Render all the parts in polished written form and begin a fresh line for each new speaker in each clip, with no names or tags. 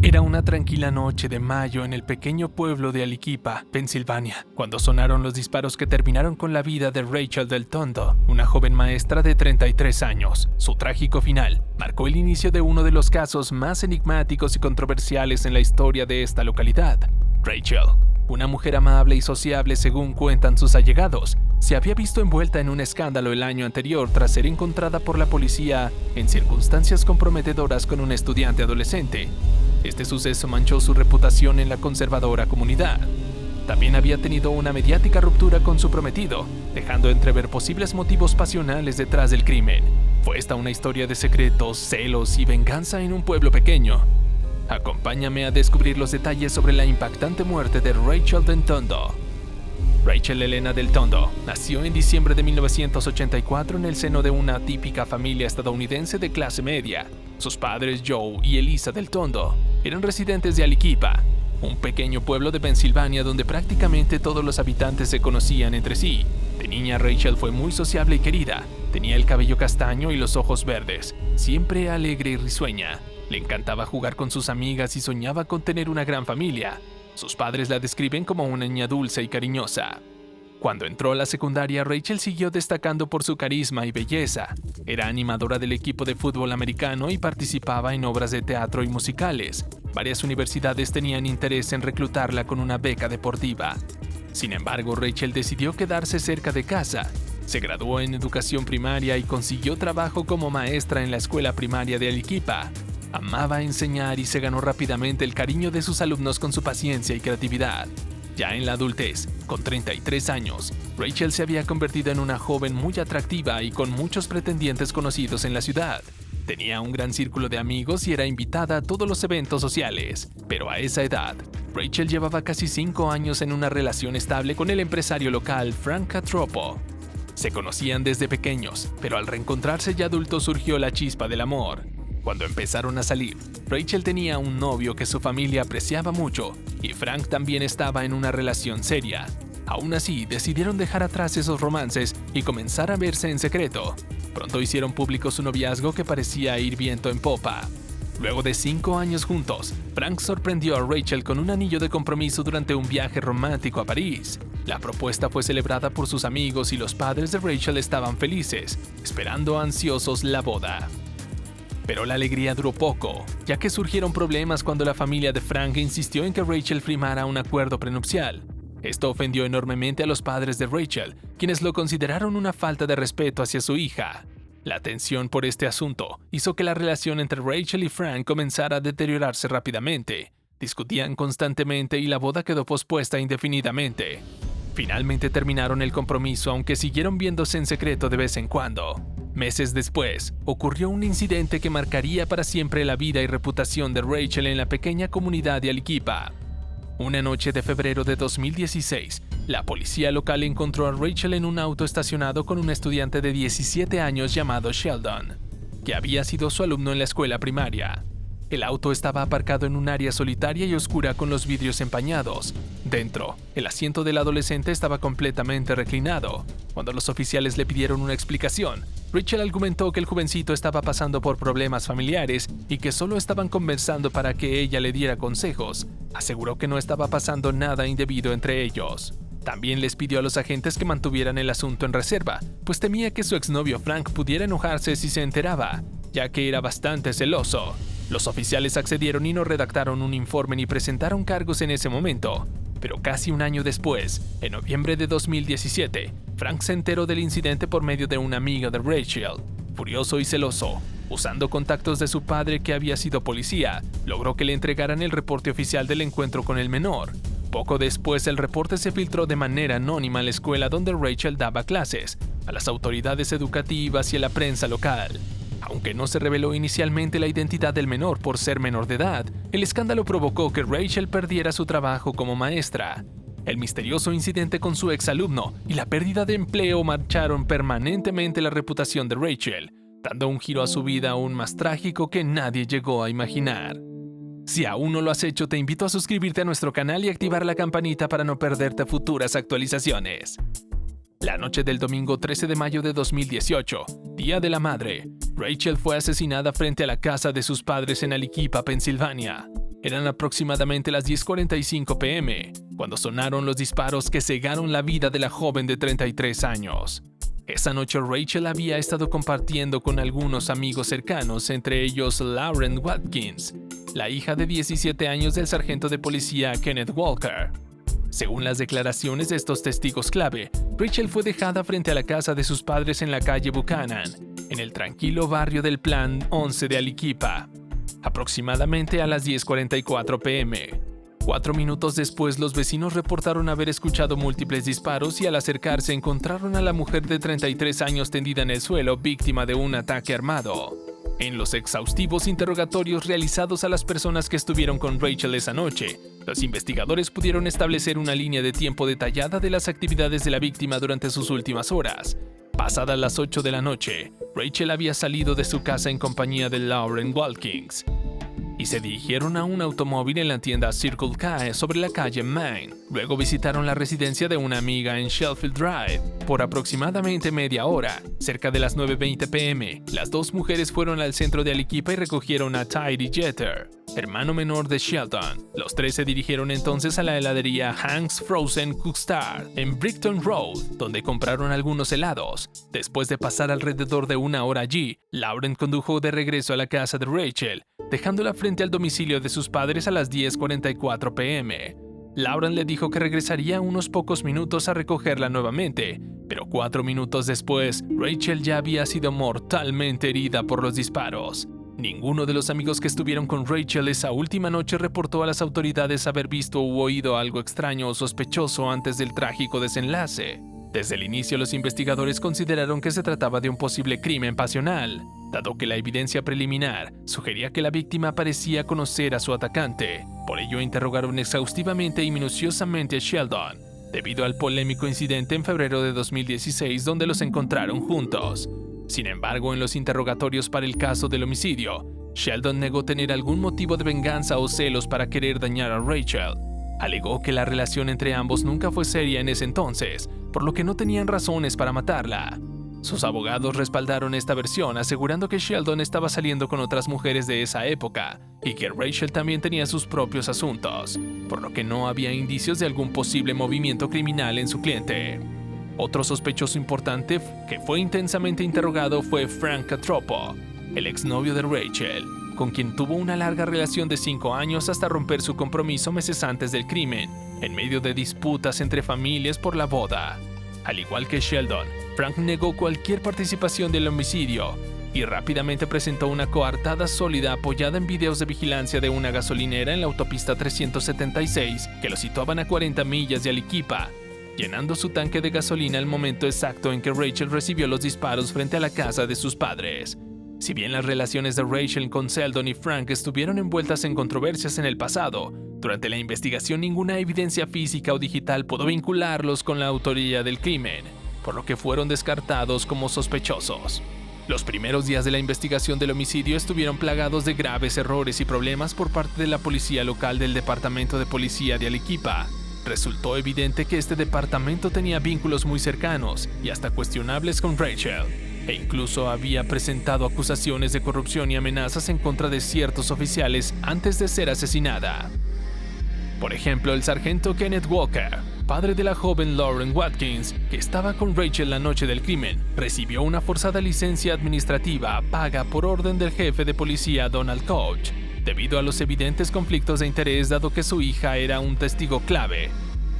Era una tranquila noche de mayo en el pequeño pueblo de Aliquippa, Pensilvania, cuando sonaron los disparos que terminaron con la vida de Rachel Del Tondo, una joven maestra de 33 años. Su trágico final marcó el inicio de uno de los casos más enigmáticos y controversiales en la historia de esta localidad. Rachel, una mujer amable y sociable según cuentan sus allegados, se había visto envuelta en un escándalo el año anterior tras ser encontrada por la policía en circunstancias comprometedoras con un estudiante adolescente. Este suceso manchó su reputación en la conservadora comunidad. También había tenido una mediática ruptura con su prometido, dejando entrever posibles motivos pasionales detrás del crimen. Fue esta una historia de secretos, celos y venganza en un pueblo pequeño. Acompáñame a descubrir los detalles sobre la impactante muerte de Rachel Del Tondo. Rachel Elena Del Tondo nació en diciembre de 1984 en el seno de una típica familia estadounidense de clase media. Sus padres, Joe y Elisa Del Tondo, eran residentes de Aliquippa, un pequeño pueblo de Pensilvania donde prácticamente todos los habitantes se conocían entre sí. De niña, Rachel fue muy sociable y querida. Tenía el cabello castaño y los ojos verdes, siempre alegre y risueña. Le encantaba jugar con sus amigas y soñaba con tener una gran familia. Sus padres la describen como una niña dulce y cariñosa. Cuando entró a la secundaria, Rachel siguió destacando por su carisma y belleza. Era animadora del equipo de fútbol americano y participaba en obras de teatro y musicales. Varias universidades tenían interés en reclutarla con una beca deportiva. Sin embargo, Rachel decidió quedarse cerca de casa. Se graduó en educación primaria y consiguió trabajo como maestra en la escuela primaria de Aliquippa. Amaba enseñar y se ganó rápidamente el cariño de sus alumnos con su paciencia y creatividad. Ya en la adultez, con 33 años, Rachel se había convertido en una joven muy atractiva y con muchos pretendientes conocidos en la ciudad. Tenía un gran círculo de amigos y era invitada a todos los eventos sociales. Pero a esa edad, Rachel llevaba casi 5 años en una relación estable con el empresario local Frank Catropo. Se conocían desde pequeños, pero al reencontrarse ya adultos surgió la chispa del amor. Cuando empezaron a salir, Rachel tenía un novio que su familia apreciaba mucho y Frank también estaba en una relación seria. Aún así, decidieron dejar atrás esos romances y comenzar a verse en secreto. Pronto hicieron público su noviazgo que parecía ir viento en popa. Luego de 5 años juntos, Frank sorprendió a Rachel con un anillo de compromiso durante un viaje romántico a París. La propuesta fue celebrada por sus amigos y los padres de Rachel estaban felices, esperando ansiosos la boda. Pero la alegría duró poco, ya que surgieron problemas cuando la familia de Frank insistió en que Rachel firmara un acuerdo prenupcial. Esto ofendió enormemente a los padres de Rachel, quienes lo consideraron una falta de respeto hacia su hija. La tensión por este asunto hizo que la relación entre Rachel y Frank comenzara a deteriorarse rápidamente. Discutían constantemente y la boda quedó pospuesta indefinidamente. Finalmente terminaron el compromiso, aunque siguieron viéndose en secreto de vez en cuando. Meses después, ocurrió un incidente que marcaría para siempre la vida y reputación de Rachel en la pequeña comunidad de Aliquippa. Una noche de febrero de 2016, la policía local encontró a Rachel en un auto estacionado con un estudiante de 17 años llamado Sheldon, que había sido su alumno en la escuela primaria. El auto estaba aparcado en un área solitaria y oscura con los vidrios empañados. Dentro, el asiento del adolescente estaba completamente reclinado. Cuando los oficiales le pidieron una explicación, Rachel argumentó que el jovencito estaba pasando por problemas familiares y que solo estaban conversando para que ella le diera consejos. Aseguró que no estaba pasando nada indebido entre ellos. También les pidió a los agentes que mantuvieran el asunto en reserva, pues temía que su exnovio Frank pudiera enojarse si se enteraba, ya que era bastante celoso. Los oficiales accedieron y no redactaron un informe ni presentaron cargos en ese momento. Pero casi un año después, en noviembre de 2017, Frank se enteró del incidente por medio de una amiga de Rachel. Furioso y celoso, usando contactos de su padre que había sido policía, logró que le entregaran el reporte oficial del encuentro con el menor. Poco después, el reporte se filtró de manera anónima a la escuela donde Rachel daba clases, a las autoridades educativas y a la prensa local. Aunque no se reveló inicialmente la identidad del menor por ser menor de edad, el escándalo provocó que Rachel perdiera su trabajo como maestra. El misterioso incidente con su exalumno y la pérdida de empleo marcaron permanentemente la reputación de Rachel, dando un giro a su vida aún más trágico que nadie llegó a imaginar. Si aún no lo has hecho, te invito a suscribirte a nuestro canal y activar la campanita para no perderte futuras actualizaciones. La noche del domingo 13 de mayo de 2018, Día de la Madre, Rachel fue asesinada frente a la casa de sus padres en Aliquippa, Pensilvania. Eran aproximadamente las 10:45 p.m., cuando sonaron los disparos que cegaron la vida de la joven de 33 años. Esa noche Rachel había estado compartiendo con algunos amigos cercanos, entre ellos Lauren Watkins, la hija de 17 años del sargento de policía Kenneth Walker. Según las declaraciones de estos testigos clave, Rachel fue dejada frente a la casa de sus padres en la calle Buchanan, en el tranquilo barrio del Plan 11 de Aliquippa, aproximadamente a las 10:44 p.m. 4 minutos después, los vecinos reportaron haber escuchado múltiples disparos y al acercarse encontraron a la mujer de 33 años tendida en el suelo, víctima de un ataque armado. En los exhaustivos interrogatorios realizados a las personas que estuvieron con Rachel esa noche, los investigadores pudieron establecer una línea de tiempo detallada de las actividades de la víctima durante sus últimas horas. Pasadas las 8 de la noche, Rachel había salido de su casa en compañía de Lauren Watkins y se dirigieron a un automóvil en la tienda Circle K sobre la calle Main. Luego visitaron la residencia de una amiga en Sheffield Drive. Por aproximadamente media hora, cerca de las 9:20 p.m., las dos mujeres fueron al centro de Aliquippa y recogieron a Tyree Jeter, hermano menor de Sheldon. Los tres se dirigieron entonces a la heladería Hank's Frozen Custard en Brighton Road, donde compraron algunos helados. Después de pasar alrededor de una hora allí, Lauren condujo de regreso a la casa de Rachel, dejándola frente al domicilio de sus padres a las 10:44 p.m. Lauren le dijo que regresaría unos pocos minutos a recogerla nuevamente, pero 4 minutos después, Rachel ya había sido mortalmente herida por los disparos. Ninguno de los amigos que estuvieron con Rachel esa última noche reportó a las autoridades haber visto u oído algo extraño o sospechoso antes del trágico desenlace. Desde el inicio, los investigadores consideraron que se trataba de un posible crimen pasional, dado que la evidencia preliminar sugería que la víctima parecía conocer a su atacante. Por ello, interrogaron exhaustivamente y minuciosamente a Sheldon, debido al polémico incidente en febrero de 2016 donde los encontraron juntos. Sin embargo, en los interrogatorios para el caso del homicidio, Sheldon negó tener algún motivo de venganza o celos para querer dañar a Rachel. Alegó que la relación entre ambos nunca fue seria en ese entonces, por lo que no tenían razones para matarla. Sus abogados respaldaron esta versión, asegurando que Sheldon estaba saliendo con otras mujeres de esa época y que Rachel también tenía sus propios asuntos, por lo que no había indicios de algún posible movimiento criminal en su cliente. Otro sospechoso importante que fue intensamente interrogado fue Frank Catropo, el exnovio de Rachel, con quien tuvo una larga relación de 5 años hasta romper su compromiso meses antes del crimen, en medio de disputas entre familias por la boda. Al igual que Sheldon, Frank negó cualquier participación del homicidio y rápidamente presentó una coartada sólida apoyada en videos de vigilancia de una gasolinera en la autopista 376 que lo situaban a 40 millas de Aliquippa, llenando su tanque de gasolina al momento exacto en que Rachel recibió los disparos frente a la casa de sus padres. Si bien las relaciones de Rachel con Sheldon y Frank estuvieron envueltas en controversias en el pasado, durante la investigación ninguna evidencia física o digital pudo vincularlos con la autoría del crimen, por lo que fueron descartados como sospechosos. Los primeros días de la investigación del homicidio estuvieron plagados de graves errores y problemas por parte de la policía local del Departamento de Policía de Aliquippa. Resultó evidente que este departamento tenía vínculos muy cercanos y hasta cuestionables con Rachel, e incluso había presentado acusaciones de corrupción y amenazas en contra de ciertos oficiales antes de ser asesinada. Por ejemplo, el sargento Kenneth Walker, padre de la joven Lauren Watkins, que estaba con Rachel la noche del crimen, recibió una forzada licencia administrativa paga por orden del jefe de policía Donald Couch, debido a los evidentes conflictos de interés dado que su hija era un testigo clave.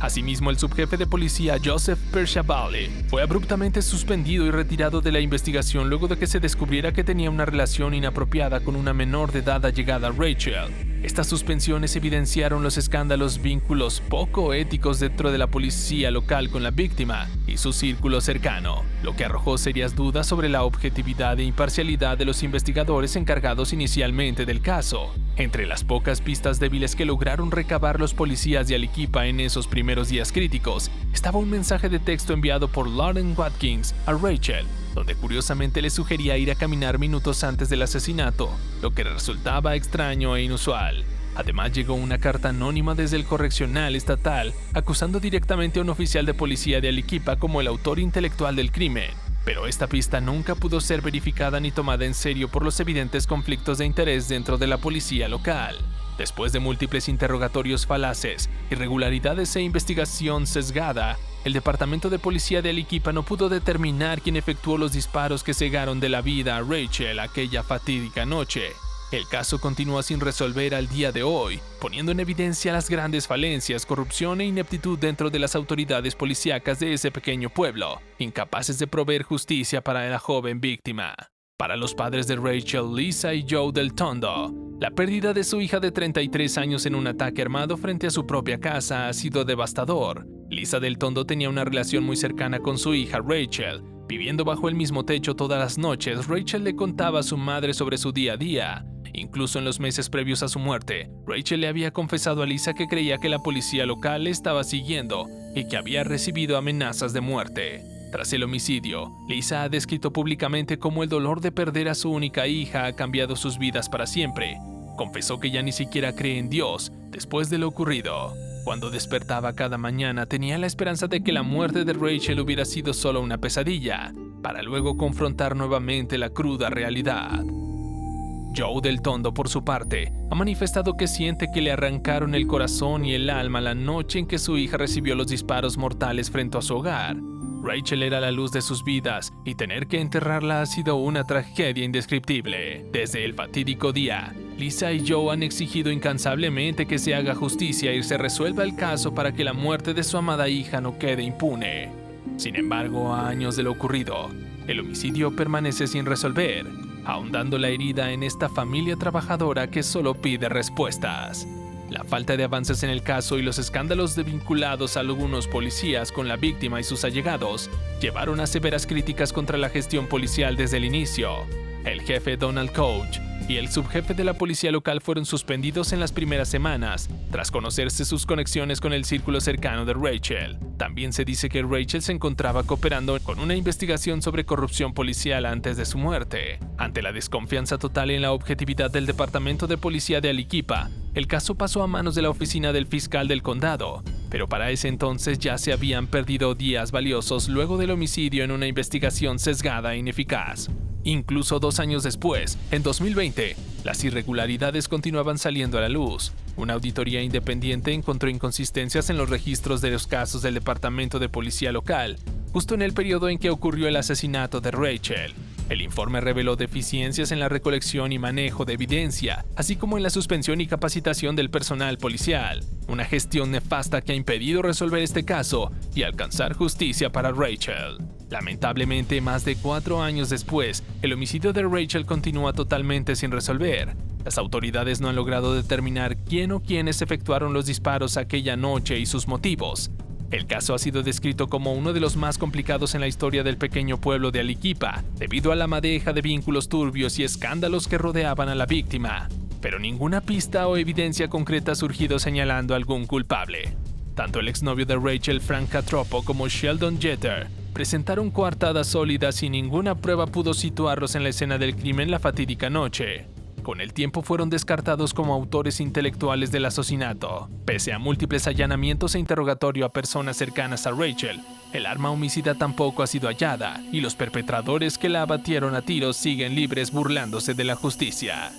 Asimismo, el subjefe de policía Joseph Pershavale fue abruptamente suspendido y retirado de la investigación luego de que se descubriera que tenía una relación inapropiada con una menor de edad allegada a Rachel. Estas suspensiones evidenciaron los escándalos vínculos poco éticos dentro de la policía local con la víctima y su círculo cercano, lo que arrojó serias dudas sobre la objetividad e imparcialidad de los investigadores encargados inicialmente del caso. Entre las pocas pistas débiles que lograron recabar los policías de Aliquippa en esos primeros días críticos, estaba un mensaje de texto enviado por Lauren Watkins a Rachel, donde curiosamente le sugería ir a caminar minutos antes del asesinato, lo que resultaba extraño e inusual. Además, llegó una carta anónima desde el correccional estatal acusando directamente a un oficial de policía de Aliquippa como el autor intelectual del crimen, pero esta pista nunca pudo ser verificada ni tomada en serio por los evidentes conflictos de interés dentro de la policía local. Después de múltiples interrogatorios falaces, irregularidades e investigación sesgada, el Departamento de Policía de Arequipa no pudo determinar quién efectuó los disparos que cegaron de la vida a Rachel aquella fatídica noche. El caso continúa sin resolver al día de hoy, poniendo en evidencia las grandes falencias, corrupción e ineptitud dentro de las autoridades policíacas de ese pequeño pueblo, incapaces de proveer justicia para la joven víctima. Para los padres de Rachel, Lisa y Joe del Tondo, la pérdida de su hija de 33 años en un ataque armado frente a su propia casa ha sido devastador. Lisa del Tondo tenía una relación muy cercana con su hija Rachel. Viviendo bajo el mismo techo todas las noches, Rachel le contaba a su madre sobre su día a día. Incluso en los meses previos a su muerte, Rachel le había confesado a Lisa que creía que la policía local le estaba siguiendo y que había recibido amenazas de muerte. Tras el homicidio, Lisa ha descrito públicamente cómo el dolor de perder a su única hija ha cambiado sus vidas para siempre. Confesó que ya ni siquiera cree en Dios después de lo ocurrido. Cuando despertaba cada mañana tenía la esperanza de que la muerte de Rachel hubiera sido solo una pesadilla, para luego confrontar nuevamente la cruda realidad. Joe del Tondo, por su parte, ha manifestado que siente que le arrancaron el corazón y el alma la noche en que su hija recibió los disparos mortales frente a su hogar. Rachel era la luz de sus vidas y tener que enterrarla ha sido una tragedia indescriptible. Desde el fatídico día, Lisa y Joe han exigido incansablemente que se haga justicia y se resuelva el caso para que la muerte de su amada hija no quede impune. Sin embargo, a años de lo ocurrido, el homicidio permanece sin resolver, ahondando la herida en esta familia trabajadora que solo pide respuestas. La falta de avances en el caso y los escándalos vinculados a algunos policías con la víctima y sus allegados llevaron a severas críticas contra la gestión policial desde el inicio. El jefe Donald Couch y el subjefe de la policía local fueron suspendidos en las primeras semanas, tras conocerse sus conexiones con el círculo cercano de Rachel. También se dice que Rachel se encontraba cooperando con una investigación sobre corrupción policial antes de su muerte. Ante la desconfianza total en la objetividad del Departamento de Policía de Arequipa, el caso pasó a manos de la oficina del fiscal del condado, pero para ese entonces ya se habían perdido días valiosos luego del homicidio en una investigación sesgada e ineficaz. Incluso 2 años después, en 2020, las irregularidades continuaban saliendo a la luz. Una auditoría independiente encontró inconsistencias en los registros de los casos del Departamento de Policía local, justo en el periodo en que ocurrió el asesinato de Rachel. El informe reveló deficiencias en la recolección y manejo de evidencia, así como en la suspensión y capacitación del personal policial. Una gestión nefasta que ha impedido resolver este caso y alcanzar justicia para Rachel. Lamentablemente, más de 4 años después, el homicidio de Rachel continúa totalmente sin resolver. Las autoridades no han logrado determinar quién o quiénes efectuaron los disparos aquella noche y sus motivos. El caso ha sido descrito como uno de los más complicados en la historia del pequeño pueblo de Arequipa, debido a la madeja de vínculos turbios y escándalos que rodeaban a la víctima. Pero ninguna pista o evidencia concreta ha surgido señalando a algún culpable. Tanto el exnovio de Rachel, Frank Catropo, como Sheldon Jeter presentaron coartadas sólidas y ninguna prueba pudo situarlos en la escena del crimen la fatídica noche. Con el tiempo fueron descartados como autores intelectuales del asesinato. Pese a múltiples allanamientos e interrogatorio a personas cercanas a Rachel, el arma homicida tampoco ha sido hallada y los perpetradores que la abatieron a tiros siguen libres burlándose de la justicia.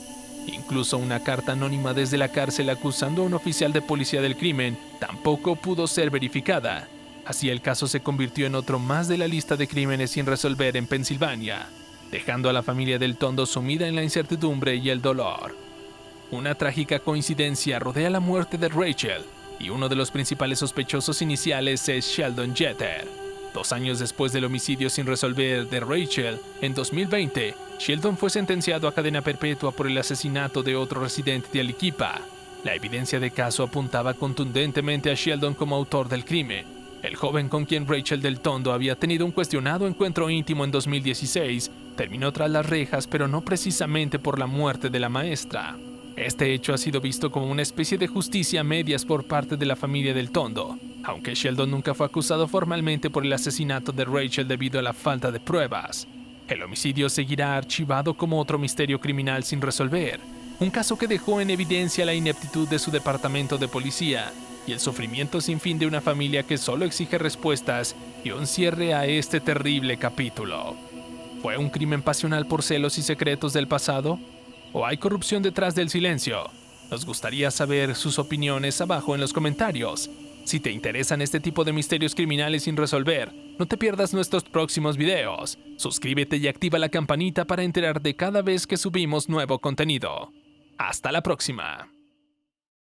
Incluso una carta anónima desde la cárcel acusando a un oficial de policía del crimen tampoco pudo ser verificada. Así el caso se convirtió en otro más de la lista de crímenes sin resolver en Pensilvania, dejando a la familia del Tondo sumida en la incertidumbre y el dolor. Una trágica coincidencia rodea la muerte de Rachel, y uno de los principales sospechosos iniciales es Sheldon Jeter. 2 años después del homicidio sin resolver de Rachel, en 2020, Sheldon fue sentenciado a cadena perpetua por el asesinato de otro residente de Arequipa. La evidencia de caso apuntaba contundentemente a Sheldon como autor del crimen. El joven con quien Rachel del Tondo había tenido un cuestionado encuentro íntimo en 2016 terminó tras las rejas, pero no precisamente por la muerte de la maestra. Este hecho ha sido visto como una especie de justicia a medias por parte de la familia del Tondo, aunque Sheldon nunca fue acusado formalmente por el asesinato de Rachel debido a la falta de pruebas. El homicidio seguirá archivado como otro misterio criminal sin resolver, un caso que dejó en evidencia la ineptitud de su departamento de policía y el sufrimiento sin fin de una familia que solo exige respuestas y un cierre a este terrible capítulo. ¿Fue un crimen pasional por celos y secretos del pasado? ¿O hay corrupción detrás del silencio? Nos gustaría saber sus opiniones abajo en los comentarios. Si te interesan este tipo de misterios criminales sin resolver, no te pierdas nuestros próximos videos. Suscríbete y activa la campanita para enterarte cada vez que subimos nuevo contenido. ¡Hasta la próxima!